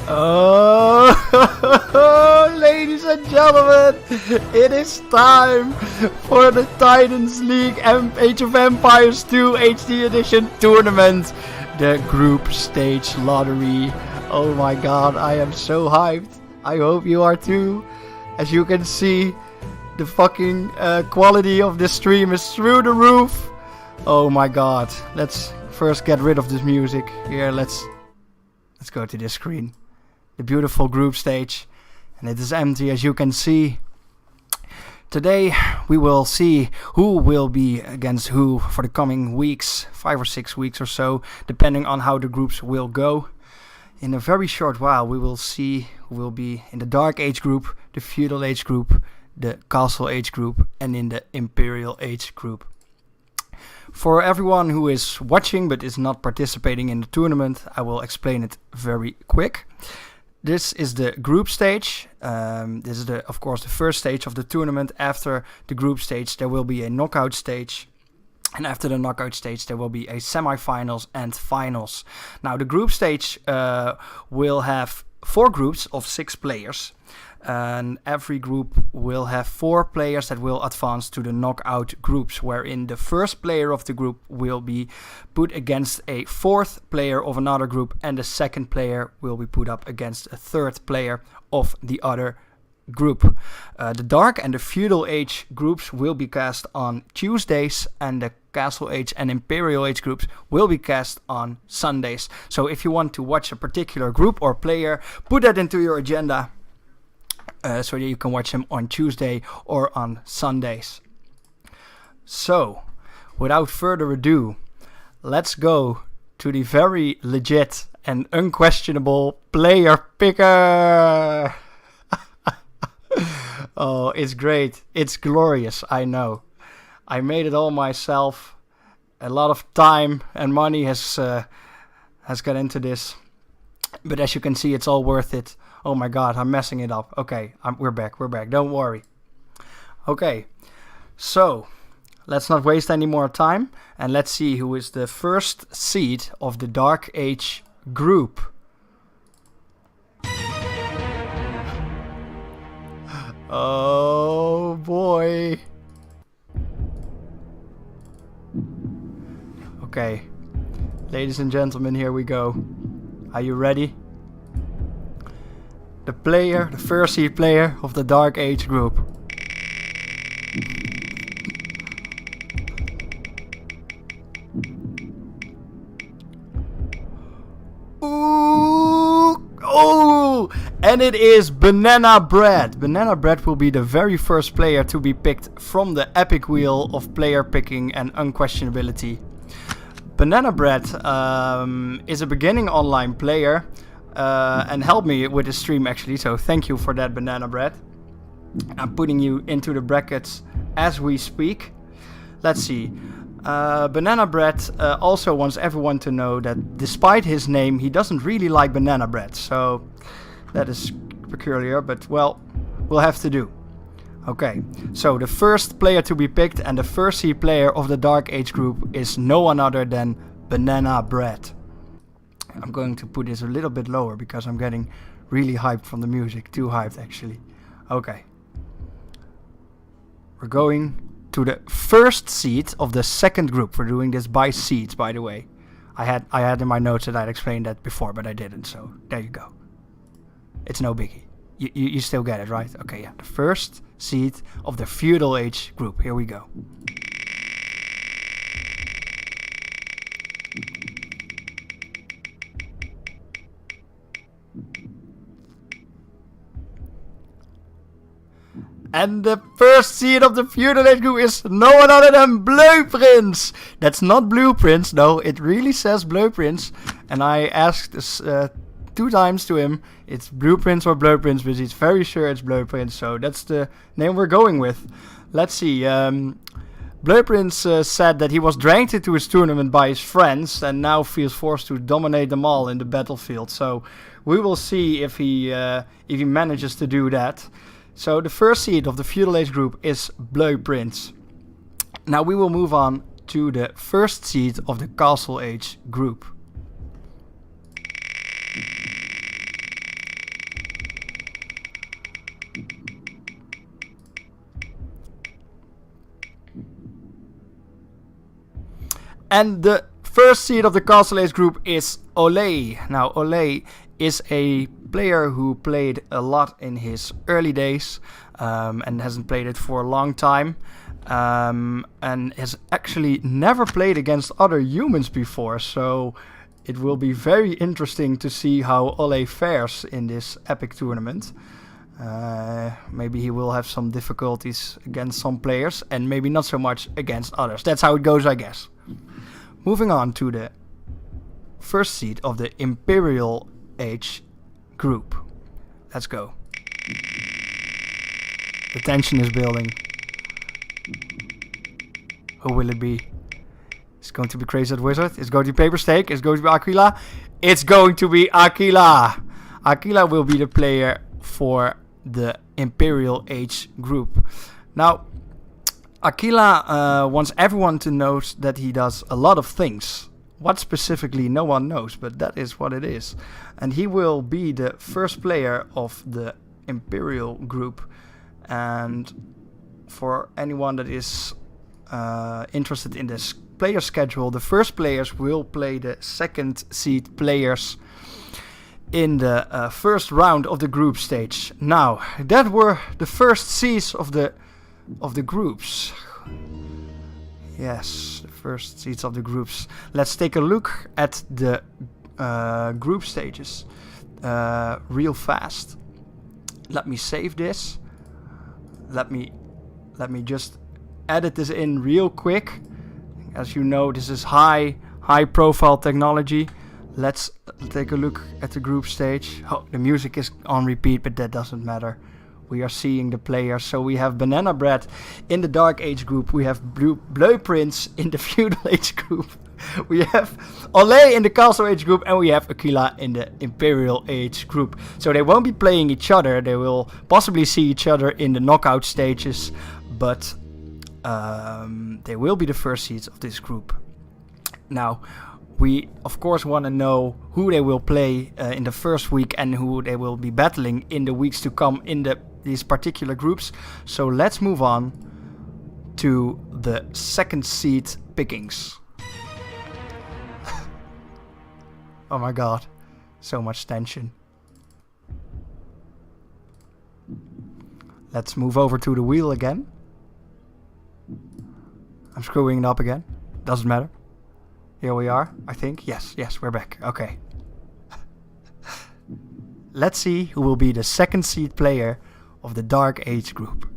Oh, ladies and gentlemen, it is time for the Titans League Age of Empires 2 HD Edition tournament, the group stage lottery. Oh my god, I am so hyped. I hope you are too. As you can see, the fucking quality of this stream is through the roof. Oh my god, let's first get rid of this music. Here, let's go to this screen. The beautiful group stage, and it is empty, as you can see. Today we will see who will be against who for the coming weeks, 5 or 6 weeks or so, depending on how the groups will go. In a very short while we will see who will be in the Dark Age group, the Feudal Age group, the Castle Age group, and in the Imperial Age group. For everyone who is watching but is not participating in the tournament, I will explain it very quick. This is the group stage. This is, of course, the first stage of the tournament. After the group stage, there will be a knockout stage. And after the knockout stage, there will be a semi-finals and finals. Now, the group stage will have 4 groups of 6 players. And every group will have 4 players that will advance to the knockout groups, wherein the first player of the group will be put against a 4th player of another group, and the second player will be put up against a 3rd player of the other group. The Dark and the Feudal Age groups will be cast on Tuesdays, and the Castle Age and Imperial Age groups will be cast on Sundays. So if you want to watch a particular group or player, put that into your agenda. So that you can watch them on Tuesday or on Sundays. So, without further ado, let's go to the very legit and unquestionable player picker. Oh, it's great. It's glorious, I know. I made it all myself. A lot of time and money has gone into this. But as you can see, it's all worth it. Oh my god, I'm messing it up. Okay, we're back. Don't worry. Okay, so let's not waste any more time. And let's see who is the first seed of the Dark Age group. Oh boy. Okay, ladies and gentlemen, here we go. Are you ready? The first seed player of the Dark Age group. Ooh! Oh! And it is Banana Bread. Banana Bread will be the very first player to be picked from the epic wheel of player picking and unquestionability. Banana Bread is a beginning online player. And help me with the stream actually, so thank you for that, Banana Bread. I'm putting you into the brackets as we speak. Let's see. Banana Bread also wants everyone to know that despite his name, he doesn't really like banana bread. So that is peculiar, but well, we'll have to do. Okay, so the first player to be picked and the first seed player of the Dark Age group is no one other than Banana Bread. I'm going to put this a little bit lower because I'm getting really hyped from the music. Too hyped, actually. Okay. We're going to the first seed of the second group. We're doing this by seeds, by the way. I had in my notes that I'd explained that before, but I didn't. So there you go. It's no biggie. You still get it, right? Okay, yeah. The first seed of the Feudal Age group. Here we go. And the first seed of the Feudal Age group is no one other than Blueprints. That's not Blueprints, no, it really says Blueprints. And I asked this 2 times to him, it's Blueprints or Blueprints, but he's very sure it's Blueprints. So that's the name we're going with. Let's see. Blueprints said that he was dragged into his tournament by his friends and now feels forced to dominate them all in the battlefield. So we will see if he manages to do that. So the first seed of the Feudal Age group is Blueprints. Now we will move on to the first seed of the Castle Age group. And the first seed of the Castle Age group is Ole. Now, Ole is a player who played a lot in his early days and hasn't played it for a long time. And has actually never played against other humans before. So it will be very interesting to see how Ole fares in this epic tournament. Maybe he will have some difficulties against some players and maybe not so much against others. That's how it goes, I guess. Moving on to the first seed of the Imperial Age group. Let's go. The tension is building. Who will it be? It's going to be Crazy Wizard. It's going to be Paper Stake. It's going to be Aquila. It's going to be Aquila. Aquila will be the player for the Imperial Age group. Now, Aquila wants everyone to know that he does a lot of things. What specifically, no one knows, but that is what it is. And he will be the first player of the Imperial group. And for anyone that is interested in this player schedule, the first players will play the second seed players in the first round of the group stage. Now, that were the first seeds of the groups. Yes, the first seeds of the groups. Let's take a look at the group stages real fast. Let me save this. Let me just edit this in real quick. As you know, this is high profile technology. Let's take a look at the group stage. Oh, the music is on repeat, but that doesn't matter. We are seeing the players. So we have Banana Bread in the Dark Age group. We have Blueprints in the Feudal Age group. We have Ole in the Castle Age group. And we have Aquila in the Imperial Age group. So they won't be playing each other. They will possibly see each other in the knockout stages. But they will be the first seeds of this group. Now, we of course want to know who they will play in the first week and who they will be battling in the weeks to come in these particular groups. So let's move on to the second seed pickings. Oh my god, so much tension. Let's move over to the wheel again. I'm screwing it up again. Doesn't matter. Here we are, I think. Yes, we're back. Okay. Let's see who will be the second seed player of the Dark Age group.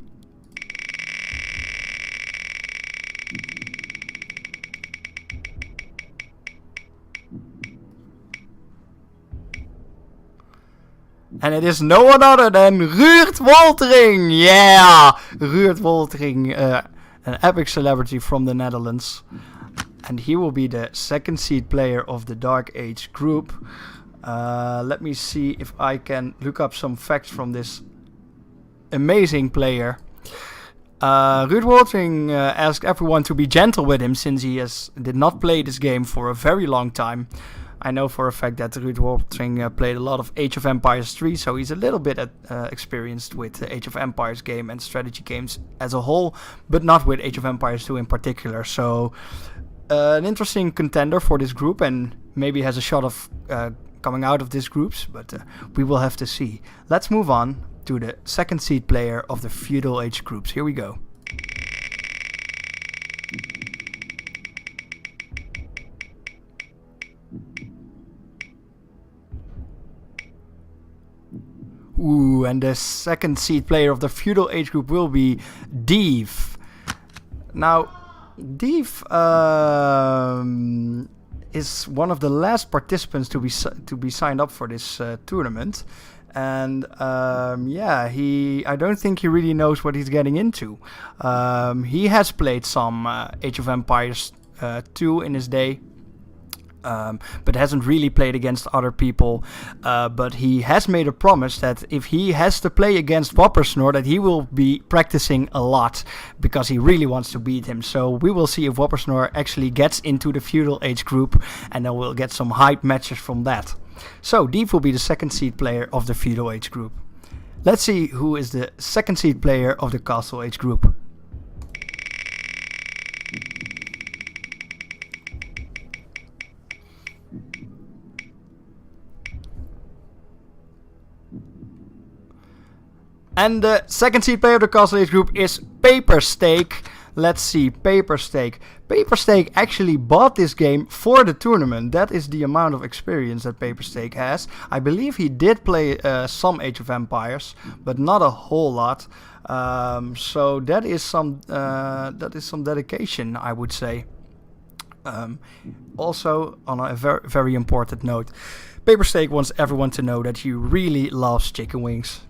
And it is no one other than Ruurt Woltering. Yeah! Ruurt Woltering, an epic celebrity from the Netherlands. And he will be the second seed player of the Dark Age group. Let me see if I can look up some facts from this amazing player. Ruurt Woltering asked everyone to be gentle with him since he did not play this game for a very long time. I know for a fact that Ruurt Woltering played a lot of Age of Empires 3, so he's a little bit experienced with the Age of Empires game and strategy games as a whole, but not with Age of Empires 2 in particular. So an interesting contender for this group, and maybe has a shot of coming out of these groups, but we will have to see. Let's move on to the second seed player of the Feudal Age groups. Here we go. Ooh, and the second seed player of the Feudal Age group will be Deef. Now, Deef is one of the last participants to be signed up for this tournament, and I don't think he really knows what he's getting into. He has played some Age of Empires 2 in his day, but hasn't really played against other people. But he has made a promise that if he has to play against Whoppersnore, that he will be practicing a lot because he really wants to beat him. So we will see if Whoppersnore actually gets into the Feudal Age group, and then we'll get some hype matches from that. So Deef will be the second seed player of the Feudal Age group. Let's see who is the second seed player of the Castle Age group. And the second seed player of the Castle Age group is Paper Stake. Let's see, Paper Stake. Paper Stake actually bought this game for the tournament. That is the amount of experience that Paper Stake has. I believe he did play some Age of Empires, but not a whole lot. So that is some dedication, I would say. Also, on a very, very important note, Paper Stake wants everyone to know that he really loves chicken wings.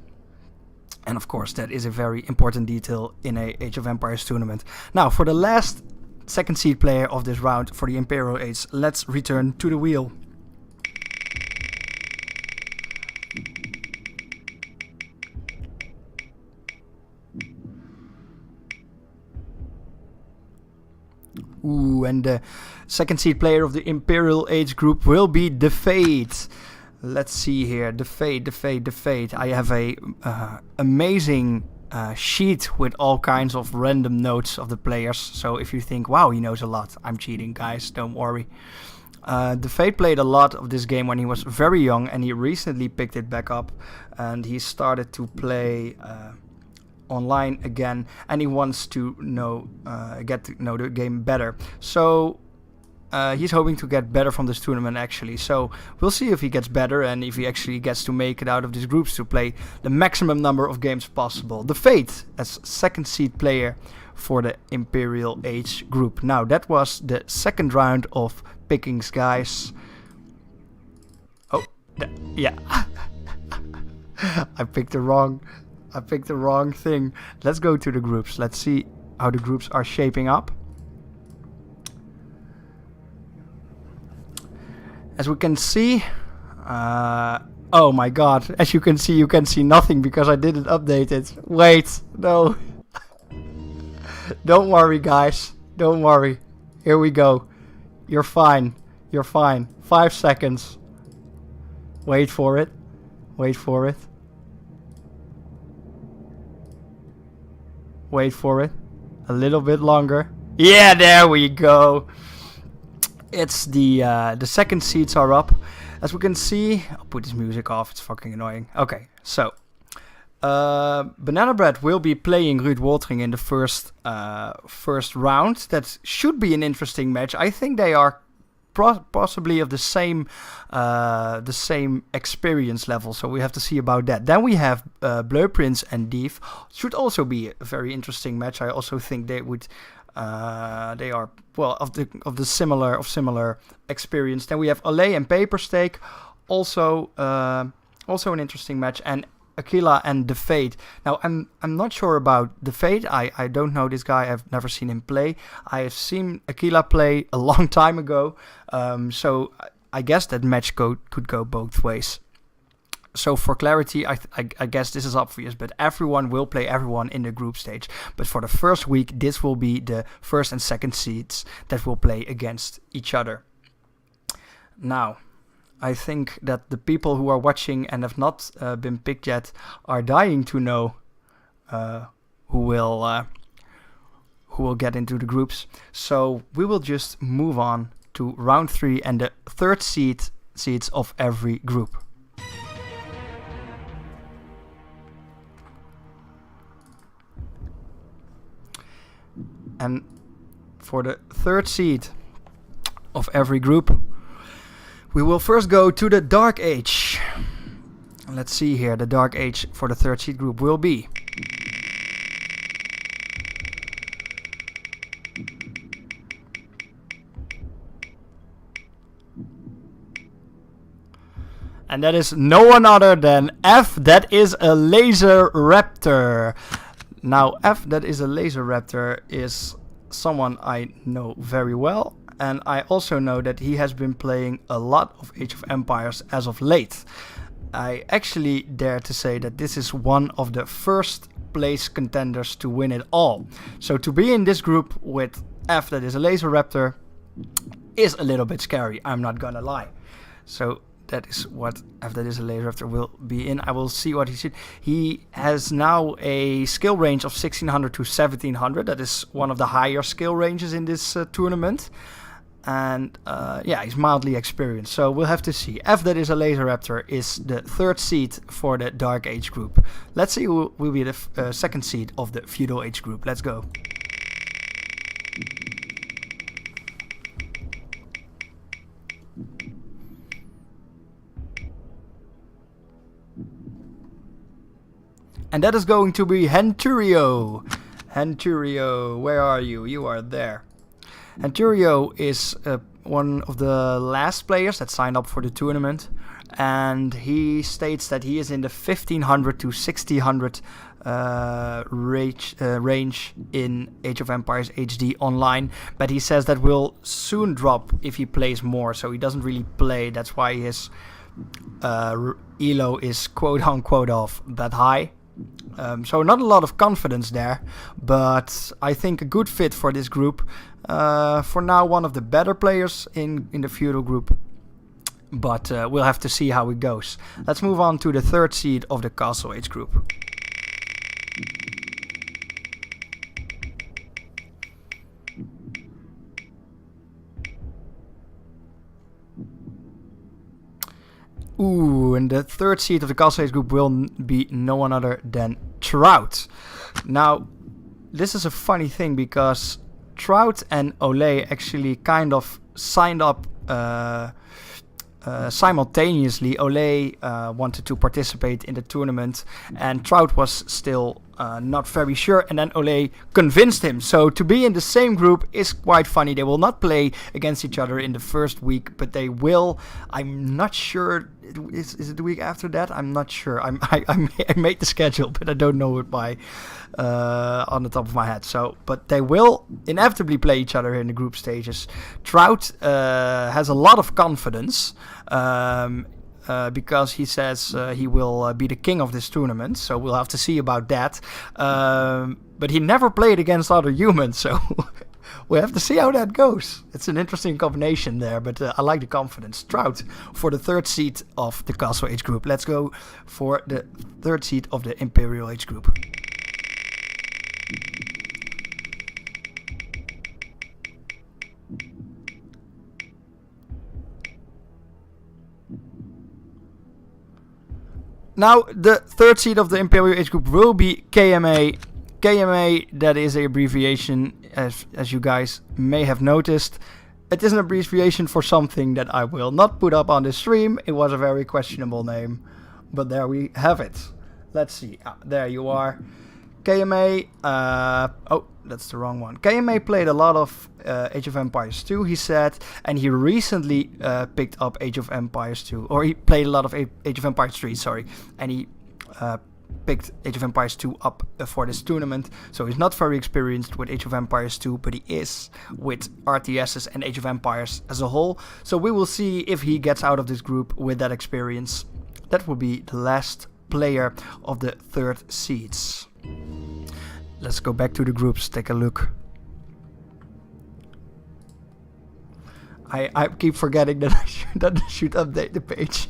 And of course, that is a very important detail in a Age of Empires tournament. Now, for the last second seed player of this round for the Imperial Age, let's return to the wheel. Ooh, and the second seed player of the Imperial Age group will be The Fate. Let's see here, The Fate. I have a amazing sheet with all kinds of random notes of the players. So if you think, wow, he knows a lot, I'm cheating, guys, don't worry. The Fate played a lot of this game when he was very young, and he recently picked it back up, and he started to play online again, and he wants to get to know the game better. So he's hoping to get better from this tournament, actually. So we'll see if he gets better and if he actually gets to make it out of these groups to play the maximum number of games possible. The Fate as second seed player for the Imperial Age group. Now, that was the second round of pickings, guys. Oh, yeah. I picked the wrong thing. Let's go to the groups. Let's see how the groups are shaping up. As we can see, oh my god, as you can see nothing because I didn't update it. Wait, no. Don't worry, guys. Don't worry. Here we go. You're fine. 5 seconds. Wait for it. Wait for it. A little bit longer. Yeah, there we go. It's the second seeds are up. As we can see, I'll put this music off, it's fucking annoying. Okay, so Banana Bread will be playing Ruud Woltering in the first round. That should be an interesting match. I think they are possibly of the same experience level, so we have to see about that. Then we have Bleu Prince and Dief. Should also be a very interesting match. I also think they would. They are of similar experience. Then we have Olay and Paper Stake, also an interesting match, and Aquila and The Fate. Now I'm not sure about The Fate. I don't know this guy. I've never seen him play. I have seen Aquila play a long time ago. So I guess that match could go both ways. So for clarity, I guess this is obvious, but everyone will play everyone in the group stage. But for the first week, this will be the first and second seeds that will play against each other. Now, I think that the people who are watching and have not been picked yet are dying to know who will get into the groups. So we will just move on to round 3 and the third seeds of every group. And for the third seed of every group, we will first go to the Dark Age. Let's see here. The Dark Age for the third seed group will be and that is no one other than F. That is a Laser Raptor. Now, F, that is a Laser Raptor, is someone I know very well. And I also know that he has been playing a lot of Age of Empires as of late. I actually dare to say that this is one of the first place contenders to win it all. So to be in this group with F, that is a Laser Raptor, is a little bit scary, I'm not gonna lie. So that is what F, that is a Laser Raptor, will be in. I will see what he should. He has now a skill range of 1600 to 1700. That is one of the higher skill ranges in this tournament. And yeah, he's mildly experienced, so we'll have to see. F, that is a Laser Raptor, is the 3rd seed for the Dark Age group. Let's see who will be the 2nd seed of the Feudal Age group. Let's go. And that is going to be Henturio. Henturio, where are you? You are there. Henturio is one of the last players that signed up for the tournament, and he states that he is in the 1500 to 1600 range in Age of Empires HD online, but he says that will soon drop if he plays more, so he doesn't really play. That's why his elo is quote-unquote off that high. So not a lot of confidence there, but I think a good fit for this group. For now, one of the better players in the Feudal group, but we'll have to see how it goes. Let's move on to the 3rd seed of the Castle Age group. Ooh, and the 3rd seed of the Castle Age group will be no one other than Trout. Now, this is a funny thing because Trout and Ole actually kind of signed up simultaneously. Ole wanted to participate in the tournament, and Trout was still not very sure, and then Ole convinced him. So to be in the same group is quite funny. They will not play against each other in the first week, but they will. I'm not sure. Is it the week after that? I'm not sure. I made the schedule, but I don't know it by on the top of my head. So, but they will inevitably play each other in the group stages. Trout has a lot of confidence. Because he says he will be the king of this tournament, so we'll have to see about that. But he never played against other humans, so we'll have to see how that goes. It's an interesting combination there, but I like the confidence. Trout for the 3rd seed of the Castle Age group. Let's go for the 3rd seed of the Imperial Age group. Now, the 3rd seed of the Imperial Age group will be KMA. KMA, that is a abbreviation, as you guys may have noticed. It is an abbreviation for something that I will not put up on the stream. It was a very questionable name, but there we have it. Let's see. There you are. KMA, oh, that's the wrong one. KMA played a lot of Age of Empires 2, he said, and he recently picked up Age of Empires 2, or he played a lot of Age of Empires 3, sorry, and he picked Age of Empires 2 up for this tournament, so he's not very experienced with Age of Empires 2, but he is with RTSs and Age of Empires as a whole, so we will see if he gets out of this group with that experience. That will be the last player of the 3rd seeds. Let's go back to the groups, take a look. I keep forgetting that I should update the page.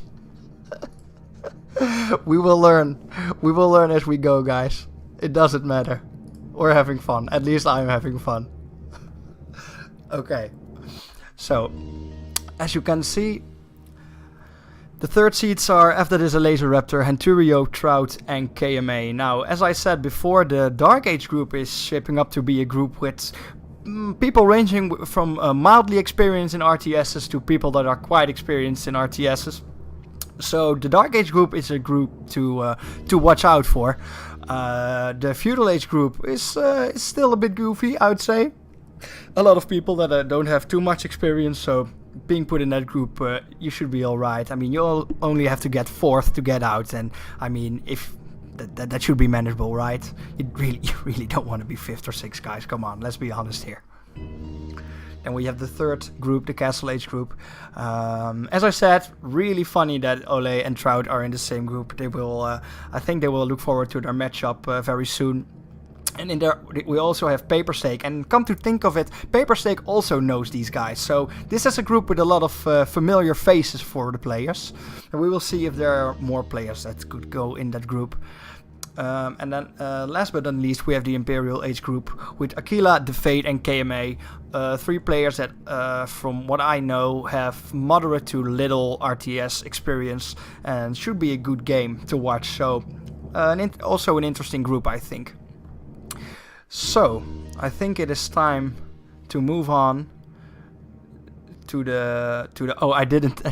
We will learn. We will learn as we go, guys. It doesn't matter. We're having fun. At least I'm having fun. Okay. So, as you can see, the 3rd seeds are, after this, a Laser Raptor, Henturio, Trout, and KMA. Now, as I said before, the Dark Age group is shaping up to be a group with people ranging from mildly experienced in RTSs to people that are quite experienced in RTSs. So the Dark Age group is a group to watch out for. The Feudal Age group is still a bit goofy, I would say. A lot of people that don't have too much experience, so being put in that group, you should be alright. I mean, you'll only have to get 4th to get out, and I mean, if that should be manageable, right? You really don't want to be 5th or 6th, guys. Come on, let's be honest here. Then we have the 3rd group, the Castle Age group. As I said, really funny that Ole and Trout are in the same group. They will, I think they will look forward to their matchup very soon. And in there, we also have Paperstake, and come to think of it, Paperstake also knows these guys. So this is a group with a lot of familiar faces for the players. And we will see if there are more players that could go in that group. And then last but not least, we have the Imperial age group with Aquila, The Fate, and KMA. 3 players that, from what I know, have moderate to little RTS experience and should be a good game to watch. So, also an interesting group, I think. So, I think it is time to move on to the. Oh, I didn't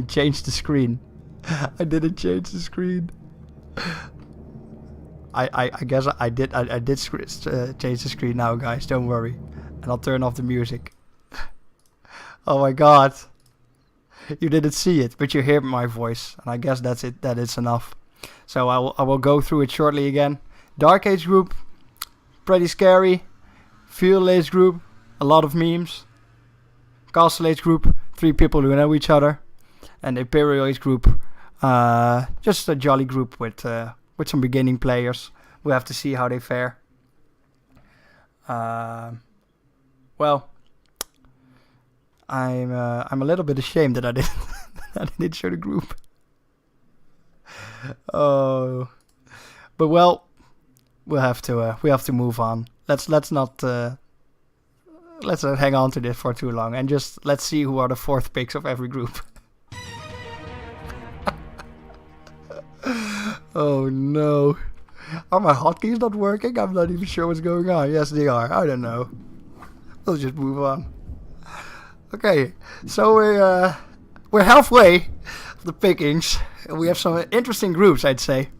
change the screen. I didn't change the screen. I guess I did change the screen now, guys. Don't worry, and I'll turn off the music. Oh my god, you didn't see it, but you hear my voice, and I guess that's it. That is enough. So I will go through it shortly again. Dark Age group, pretty scary. Feudal Age group, a lot of memes. Castle Age group, 3 people who know each other, and Imperial Age group. Just a jolly group with some beginning players. We'll have to see how they fare. Well, I'm a little bit ashamed that I didn't show the group. Oh, but well, we have to move on. Let's not hang on to this for too long, and just let's see who are the 4th picks of every group. Oh no. Are my hotkeys not working? I'm not even sure what's going on. Yes, they are. I don't know. We'll just move on. Okay, so we're halfway of the pickings. We have some interesting groups, I'd say.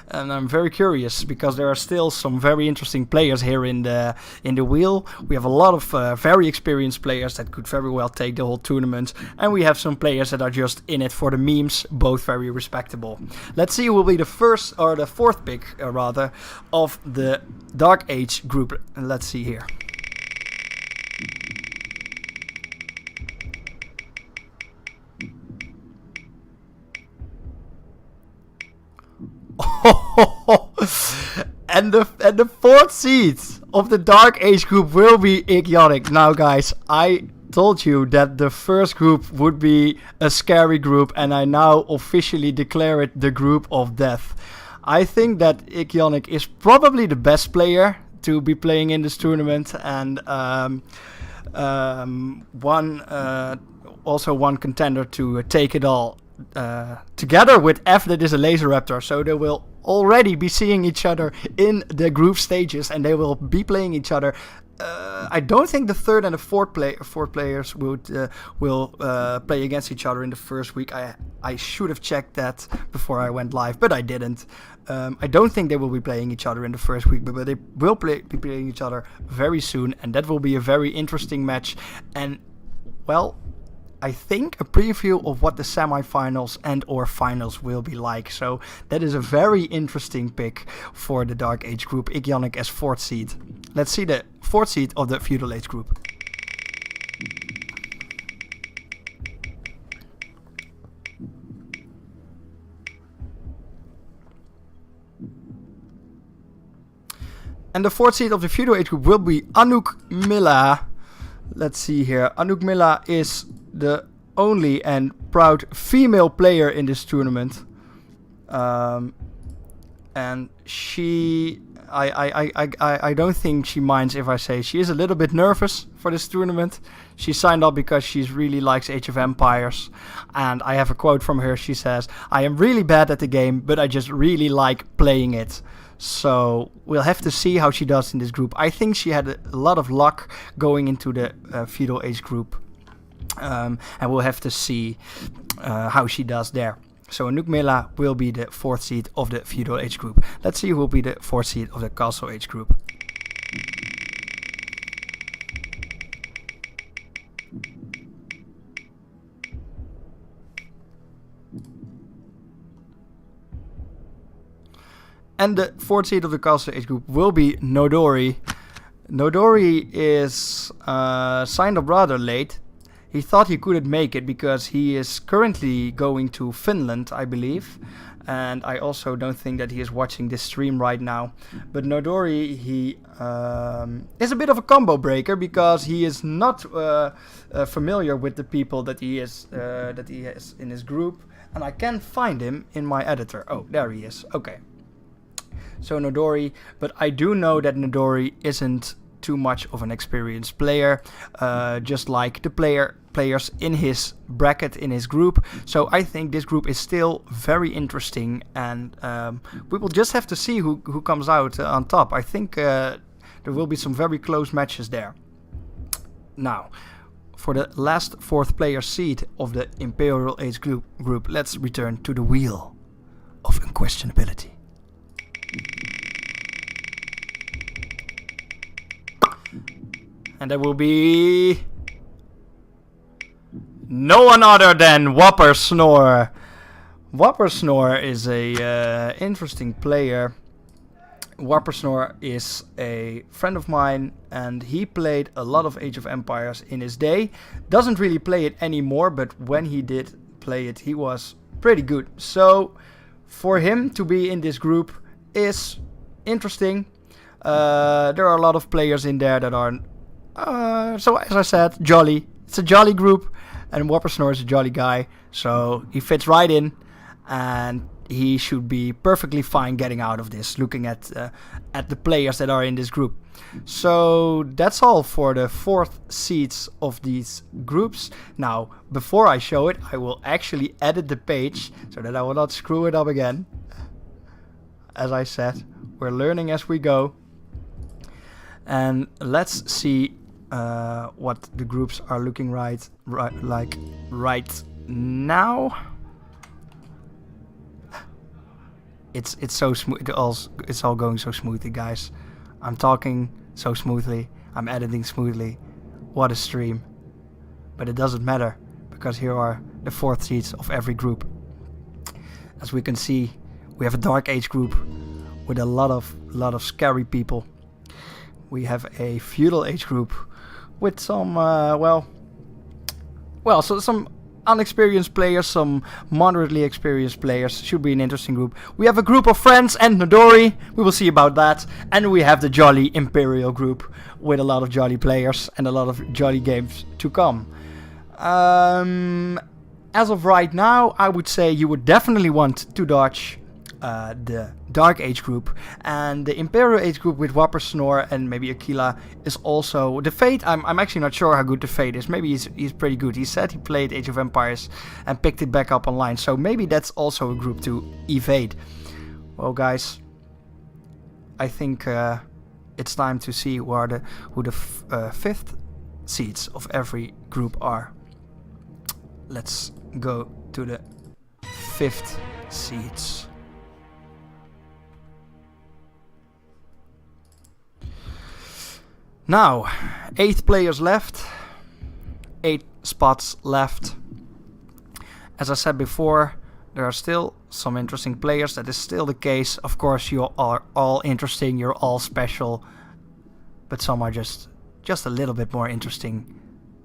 And I'm very curious because there are still some very interesting players here in the wheel. We have a lot of very experienced players that could very well take the whole tournament, and we have some players that are just in it for the memes, both very respectable. Let's see who will be the 1st or the 4th pick, rather, of the Dark Age group. Let's see here. And the 4th seed of the Dark Age group will be Ickonic. Now, guys, I told you that the first group would be a scary group, and I now officially declare it the group of death. I think that Ickonic is probably the best player to be playing in this tournament, and one contender to take it all. Together with F, that is a Laser Raptor, so they will already be seeing each other in the group stages, and they will be playing each other. I don't think the 3rd and the 4th players will play against each other in the first week. I should have checked that before I went live, but I didn't. I don't think they will be playing each other in the first week, but they will be playing each other very soon, and that will be a very interesting match. And well, I think a preview of what the semifinals and or finals will be like. So that is a very interesting pick for the Dark Age group. Ickonic as 4th seed. Let's see the 4th seed of the Feudal Age group. And the 4th seed of the Feudal Age group will be Anouk Milla. Let's see here. Anouk Milla is the only and proud female player in this tournament, and she, I don't think she minds if I say she is a little bit nervous for this tournament. She signed up because she really likes Age of Empires, and I have a quote from her. She says, "I am really bad at the game, but I just really like playing it." So we'll have to see how she does in this group. I think she had a lot of luck going into the Feudal Age group. And we'll have to see how she does there. So Anouk Milla will be the 4th seed of the Feudal Age group. Let's see who will be the 4th seed of the Castle Age group. And the 4th seed of the Castle Age group will be Nodori. Nodori is signed up rather late. He thought he couldn't make it because he is currently going to Finland, I believe. And I also don't think that he is watching this stream right now. But Nodori, he is a bit of a combo breaker because he is not familiar with the people that he has in his group. And I can't find him in my editor. Oh, there he is. Okay. So Nodori, but I do know that Nodori isn't too much of an experienced player, just like the players in his bracket, in his group. So I think this group is still very interesting, and we will just have to see who comes out on top. I think there will be some very close matches there. Now, for the last 4th player seed of the Imperial Age group, let's return to the wheel of unquestionability. And there will be no one other than Whopper Snore. Whopper Snore is a interesting player. Whopper Snore is a friend of mine, and he played a lot of Age of Empires in his day. Doesn't really play it anymore, but when he did play it, he was pretty good. So for him to be in this group is interesting. There are a lot of players in there that are, so as I said, jolly. It's a jolly group, and Whopper Snore is a jolly guy, so he fits right in, and he should be perfectly fine getting out of this, looking at the players that are in this group. So that's all for the 4th seeds of these groups. Now, before I show it, I will actually edit the page so that I will not screw it up again. As I said, we're learning as we go. And let's see what the groups are looking like right now. It's so smooth. It's all going so smoothly, guys. I'm talking so smoothly. I'm editing smoothly. What a stream! But it doesn't matter, because here are the 4th seeds of every group. As we can see, we have a Dark Age group with a lot of scary people. We have a Feudal Age group with some some unexperienced players, some moderately experienced players. Should be an interesting group. We have a group of friends and Nodori. We will see about that. And we have the jolly Imperial group with a lot of jolly players and a lot of jolly games to come. As of right now, I would say you would definitely want to dodge the Dark Age group, and the Imperial Age group with Whopper Snore and maybe Aquila is also the Fate. I'm actually not sure how good the Fate is. Maybe he's pretty good. He said he played Age of Empires and picked it back up online, so maybe that's also a group to evade. Well, guys, I think it's time to see who the 5th seeds of every group are. Let's go to the 5th seeds. Now, 8 players left, 8 spots left. As I said before, there are still some interesting players. That is still the case. Of course, you are all interesting, you're all special, but some are just a little bit more interesting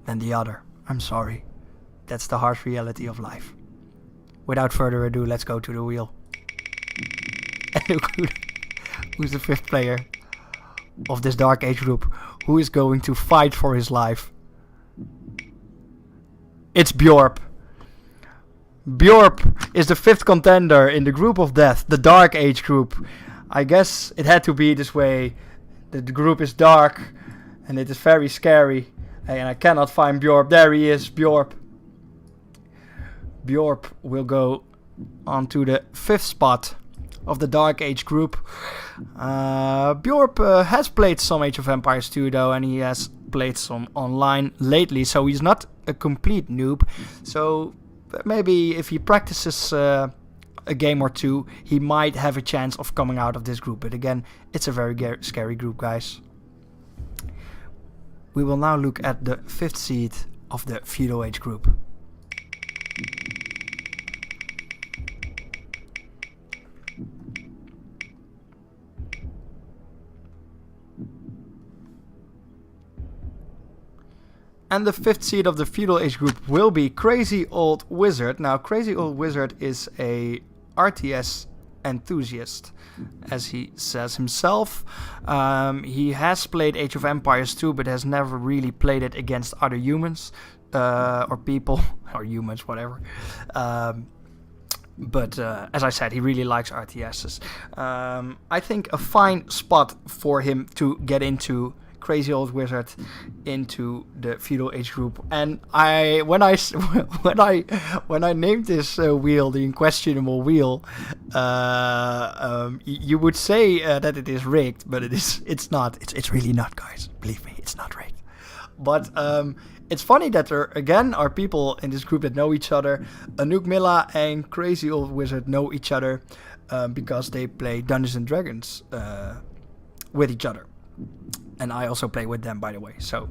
than the other. I'm sorry. That's the harsh reality of life. Without further ado, let's go to the wheel. Who's the 5th player of this Dark Age group? Who is going to fight for his life? It's Bjorp. Bjorp is the 5th contender in the group of death, the Dark Age group. I guess it had to be this way. The group is dark and it is very scary. And I cannot find Bjorp. There he is, Bjorp. Bjorp will go on to the 5th spot of the Dark Age group. Bjorp has played some Age of Empires 2 though, and he has played some online lately, so he's not a complete noob. So maybe if he practices a game or two, he might have a chance of coming out of this group. But again, it's a very scary group, guys. We will now look at the 5th seed of the Feudal Age group. And the 5th seed of the Feudal Age group will be Crazy Old Wizard. Now, Crazy Old Wizard is a RTS enthusiast, as he says himself. He has played Age of Empires 2, but has never really played it against other humans, or people, or humans, whatever. But as I said, he really likes RTSs. I think a fine spot for him to get into Crazy Old Wizard, into the Feudal Age group. And when I named this wheel the Unquestionable Wheel, you would say that it is rigged, but it's not. It's really not, guys. Believe me, it's not rigged. But it's funny that there again are people in this group that know each other. Anouk Milla and Crazy Old Wizard know each other because they play Dungeons and Dragons with each other. And I also play with them, by the way. So,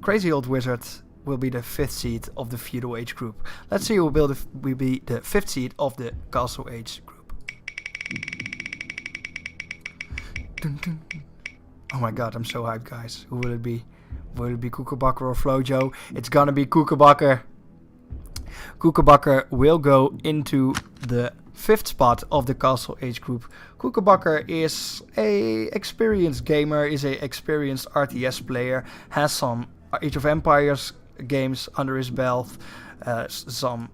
Crazy Old Wizard will be the 5th seed of the Feudal Age group. Let's see who will be the 5th seed of the Castle Age group. Dun, dun. Oh my god, I'm so hyped, guys. Who will it be? Will it be Koekebakker or Flojo? It's gonna be Koekebakker. Koekebakker will go into the 5th spot of the Castle Age group. Koekebakker is a experienced gamer, is a experienced RTS player, has some Age of Empires games under his belt, some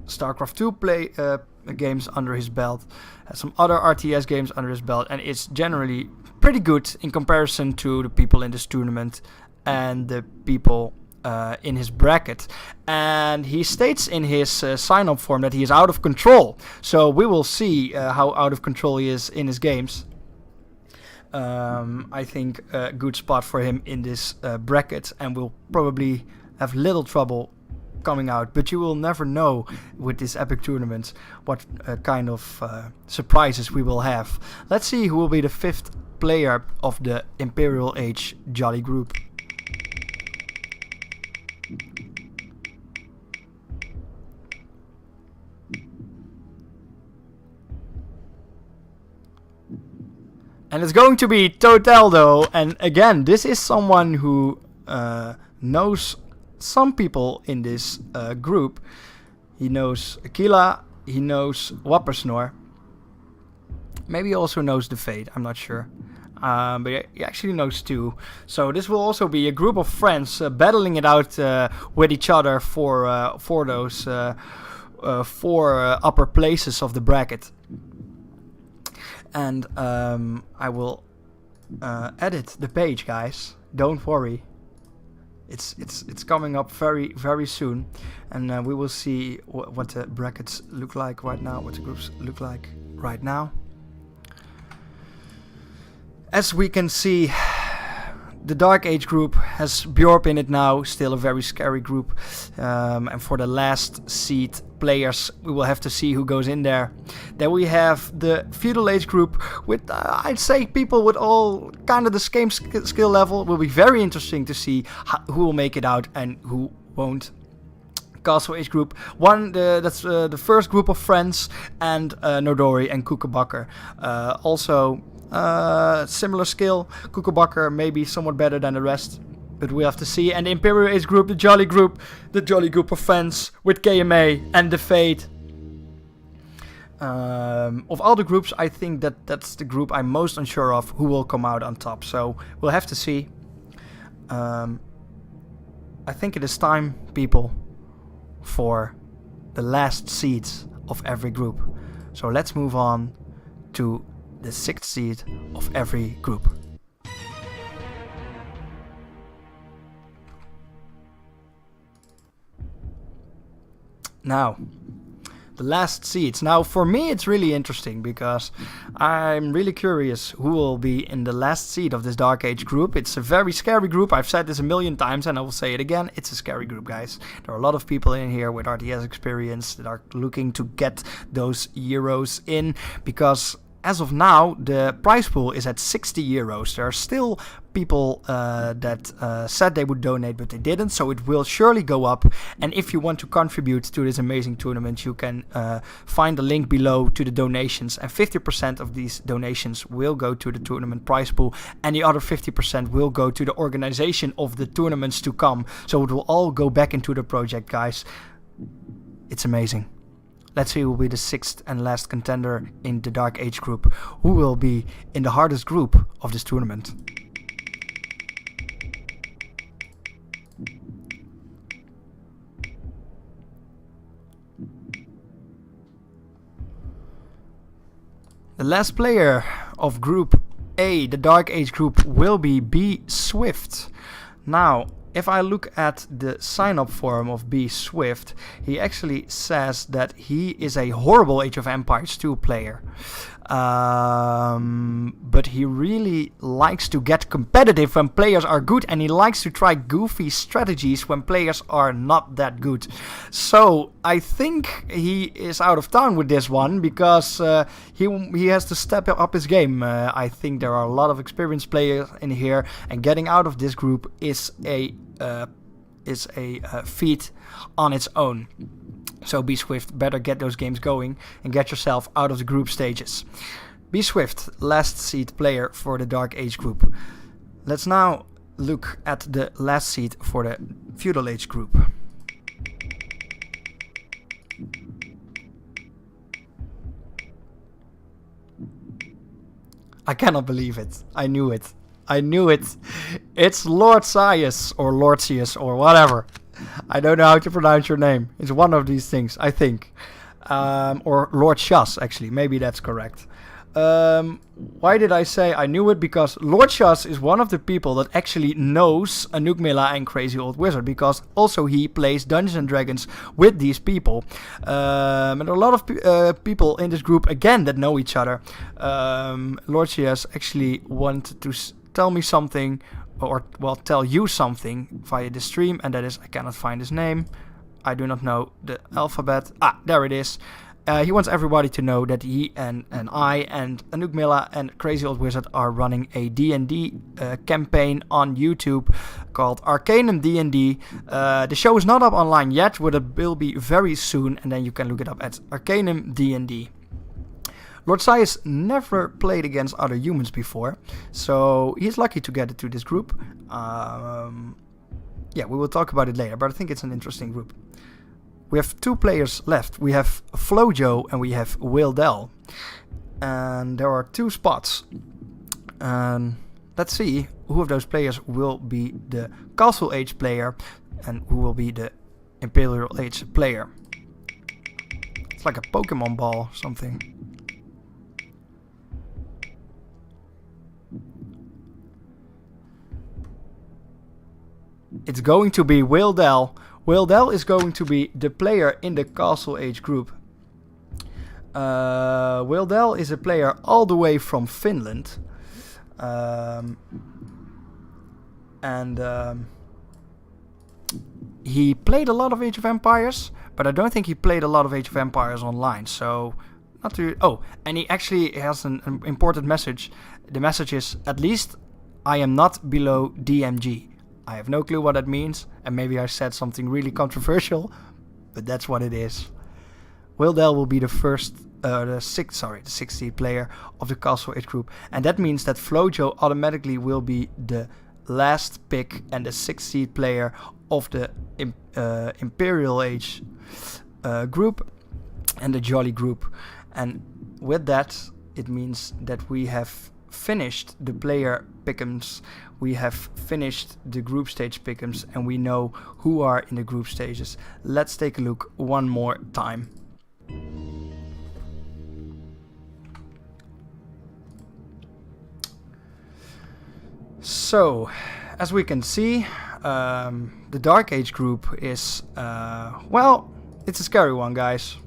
StarCraft 2 games under his belt, some other RTS games under his belt, and it's generally pretty good in comparison to the people in this tournament and the people in his bracket. And he states in his sign-up form that he is out of control. So we will see how out of control he is in his games. I think a good spot for him in this bracket, and will probably have little trouble coming out. But you will never know with this epic tournament what kind of surprises we will have. Let's see who will be the 5th player of the Imperial Age Jolly group. And it's going to be Totaldo. And again, this is someone who knows some people in this group. He knows Aquila, he knows Wappersnor. Maybe he also knows the Fate, I'm not sure. But he actually knows 2. So this will also be a group of friends battling it out with each other for those 4 upper places of the bracket. And I will edit the page, guys. Don't worry. It's coming up very, very soon, and we will see what the brackets look like right now, what the groups look like right now. As we can see, the Dark Age group has Bjorp in it now, still a very scary group. And for the last seed players, we will have to see who goes in there. Then we have the Feudal Age group with, I'd say, people with all kind of the same skill level. It will be very interesting to see who will make it out and who won't. Castle Age group, that's the first group of friends, and Nodori and Koekebakker. Also, similar skill. Koekebakker maybe somewhat better than the rest, but we have to see. And the Imperial Age group, the jolly group of friends with KMA and the Fate. Of all the groups, I think that's the group I'm most unsure of who will come out on top. So we'll have to see. I think it is time, people, for the last seeds of every group. So let's move on to the 6th seed of every group. Now, the last seeds. Now, for me, it's really interesting because I'm really curious who will be in the last seed of this Dark Age group. It's a very scary group. I've said this a million times and I will say it again. It's a scary group, guys. There are a lot of people in here with RTS experience that are looking to get those euros in, because as of now, the prize pool is at 60 euros. There are still people that said they would donate, but they didn't, so it will surely go up. And if you want to contribute to this amazing tournament, you can find the link below to the donations, and 50% of these donations will go to the tournament prize pool, and the other 50% will go to the organization of the tournaments to come. So it will all go back into the project, guys. It's amazing. Let's see who will be the 6th and last contender in the Dark Age group. Who will be in the hardest group of this tournament? The last player of Group A, the Dark Age group, will be B Swift. Now, if I look at the sign-up form of B Swift, he actually says that he is a horrible Age of Empires 2 player. But he really likes to get competitive when players are good, and he likes to try goofy strategies when players are not that good. So I think he is out of town with this one, because he has to step up his game. I think there are a lot of experienced players in here, and getting out of this group is a feat on its own. So B Swift, better get those games going and get yourself out of the group stages. B Swift, last seed player for the Dark Age group. Let's now look at the last seed for the Feudal Age group. I cannot believe it. I knew it. It's Lord Sias or Lordsius or whatever. I don't know how to pronounce your name. It's one of these things, I think. Or Lord Shas, actually. Maybe that's correct. Why did I say I knew it? Because Lord Shas is one of the people that actually knows Anouk Milla and Crazy Old Wizard, because also he plays Dungeons and Dragons with these people. And there are a lot of people in this group, again, that know each other. Lord Shas actually wanted to tell me something, or, well, tell you something via the stream, and that is, I cannot find his name. I do not know the alphabet. Ah, there it is. He wants everybody to know that he and I and Anouk Milla and Crazy Old Wizard are running a D&D campaign on YouTube called Arcanum D&D. The show is not up online yet, but it will be very soon, and then you can look it up at Arcanum D&D. Lord Sias never played against other humans before, so he's lucky to get into this group. Yeah, we will talk about it later, but I think it's an interesting group. We have two players left. We have Flojo and we have Wildell. And there are two spots. And let's see who of those players will be the Castle Age player and who will be the Imperial Age player. It's like a Pokemon ball or something. It's going to be Wildell. Wildell is going to be the player in the Castle Age group. Wildell is a player all the way from Finland. He played a lot of Age of Empires, but I don't think he played a lot of Age of Empires online. So, not to... Oh, and he actually has an important message. The message is, at least I am not below DMG. I have no clue what that means, and maybe I said something really controversial, but that's what it is. Wildell will be the sixth seed player of the Castle Age group, and that means that Flojo automatically will be the last pick and the 6th seed player of the Imperial Age group and the Jolly group. And with that, it means that we have finished the player pick'ems, we have finished the group stage pick'ems, and we know who are in the group stages. Let's take a look one more time. So, as we can see, the Dark Age group is, well, it's a scary one, guys.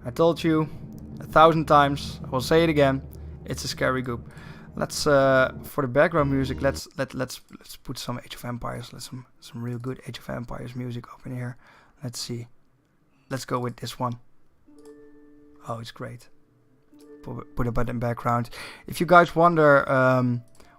I told you 1,000 times, I will say it again, it's a scary group. Let's for the background music, let's put some Age of Empires, some real good Age of Empires music up in here. Let's see. Let's go with this one. Oh, it's great. Put it in background. If you guys wonder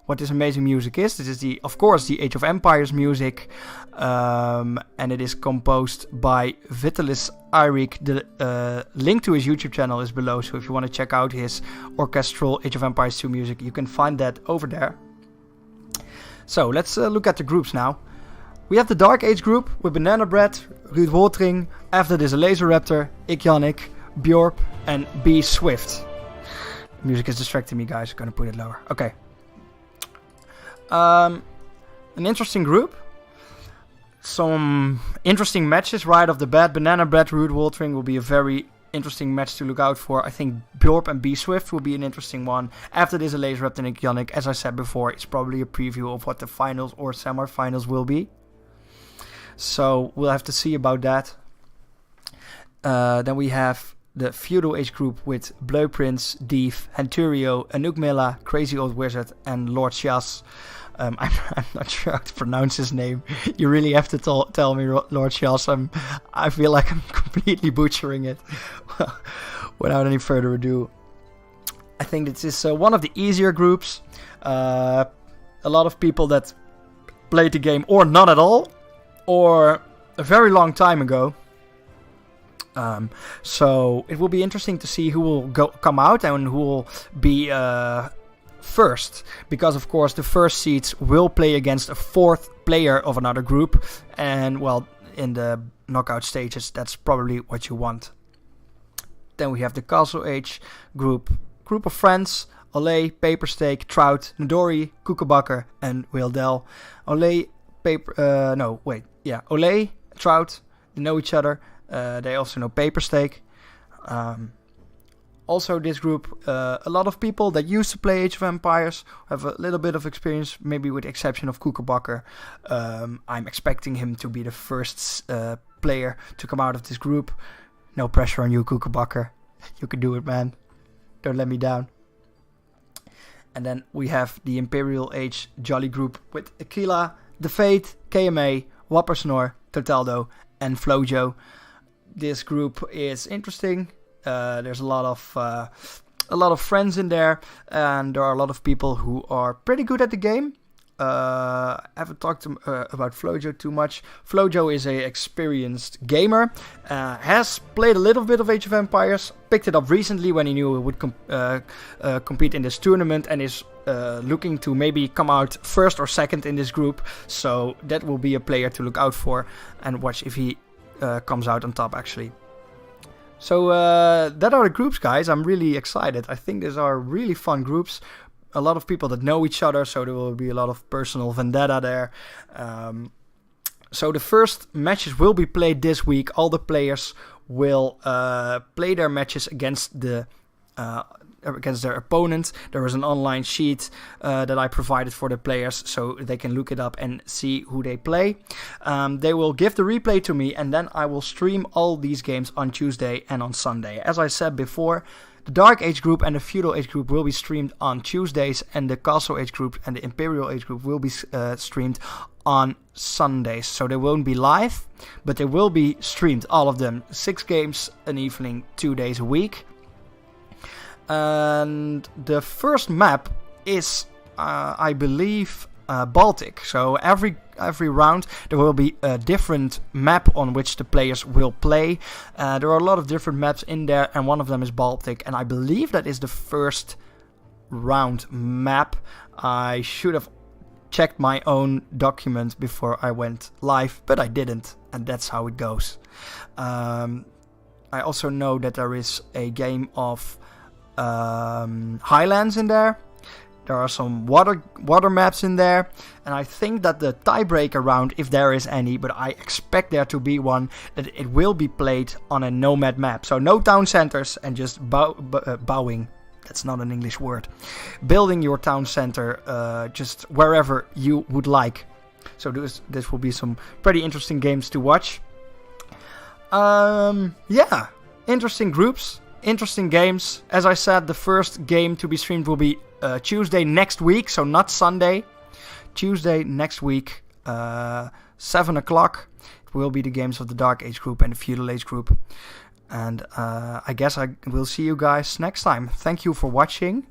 what this amazing music is, this is of course the Age of Empires music, and it is composed by Vitalis Eirik. The link to his YouTube channel is below, so if you want to check out his orchestral Age of Empires 2 music, you can find that over there. So let's look at the groups now. We have the Dark Age group with Banana Bread, Ruud Woltering, after this a Laser Raptor, Ik Jannik, Bjorp, and B Swift. Music is distracting me, guys. I'm gonna put it lower. Okay. An interesting group. Some interesting matches right off the bat. Banana Bread, Ruud Woltering will be a very interesting match to look out for. I think Bjorp and B Swift will be an interesting one. After this, a Laser Raptor and Yannick. As I said before, it's probably a preview of what the finals or semi-finals will be. So we'll have to see about that. Then we have the Feudal Age group with Bleu Prince, Deef, Henturio, Anouk Milla, Crazy Old Wizard, and Lord Shas. I'm not sure how to pronounce his name. You really have to tell me, Lord Shas. I feel like I'm completely butchering it. Without any further ado, I think this is one of the easier groups. A lot of people that played the game or not at all, or a very long time ago. So it will be interesting to see who will come out and who will be first, because of course the first seeds will play against a fourth player of another group, and well, in the knockout stages that's probably what you want. Then we have the Castle Age group of friends: Olay, Paperstake, Trout, Nidori, Koekenbakker, and Wildel. Olay, Olay, Trout, they know each other. They also know Paperstake. Also, this group, a lot of people that used to play Age of Empires have a little bit of experience, maybe with the exception of Koekenbakker. I'm expecting him to be the first player to come out of this group. No pressure on you, Koekenbakker. You can do it, man. Don't let me down. And then we have the Imperial Age Jolly group with Aquila, The Fate, KMA, Wappersnor, Totaldo, and Flojo. This group is interesting. There's a lot of friends in there, and there are a lot of people who are pretty good at the game. I haven't talked about Flojo too much. Flojo is an experienced gamer, has played a little bit of Age of Empires, picked it up recently when he knew he would compete in this tournament, and is looking to maybe come out first or second in this group. So that will be a player to look out for and watch if he comes out on top, actually. So that are the groups, guys. I'm really excited. I think these are really fun groups. A lot of people that know each other, so there will be a lot of personal vendetta there. So the first matches will be played this week. All the players will play their matches against their opponent. There is an online sheet that I provided for the players, so they can look it up and see who they play. They will give the replay to me, and then I will stream all these games on Tuesday and on Sunday. As I said before, the Dark Age group and the Feudal Age group will be streamed on Tuesdays, and the Castle Age group and the Imperial Age group will be streamed on Sundays. So they won't be live, but they will be streamed, all of them. 6 games an evening, 2 days a week. And the first map is, I believe, Baltic. So every round there will be a different map on which the players will play. There are a lot of different maps in there, and one of them is Baltic, and I believe that is the first round map. I should have checked my own document before I went live, but I didn't, and that's how it goes. I also know that there is a game of Highlands in there. There are some water maps in there, and I think that the tiebreaker round, if there is any, but I expect there to be one, that it will be played on a nomad map. So no town centers, and just bowing. That's not an English word. Building your town center just wherever you would like. So this will be some pretty interesting games to watch. Yeah, interesting groups. Interesting games. As I said, the first game to be streamed will be Tuesday next week, so not Sunday. Tuesday next week, 7 o'clock. It will be the games of the Dark Age group and the Feudal Age group. And I guess I will see you guys next time. Thank you for watching,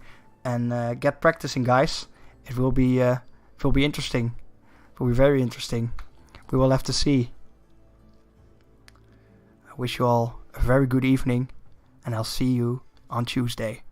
and get practicing, guys. It will be interesting. It will be very interesting. We will have to see. I wish you all a very good evening, and I'll see you on Tuesday.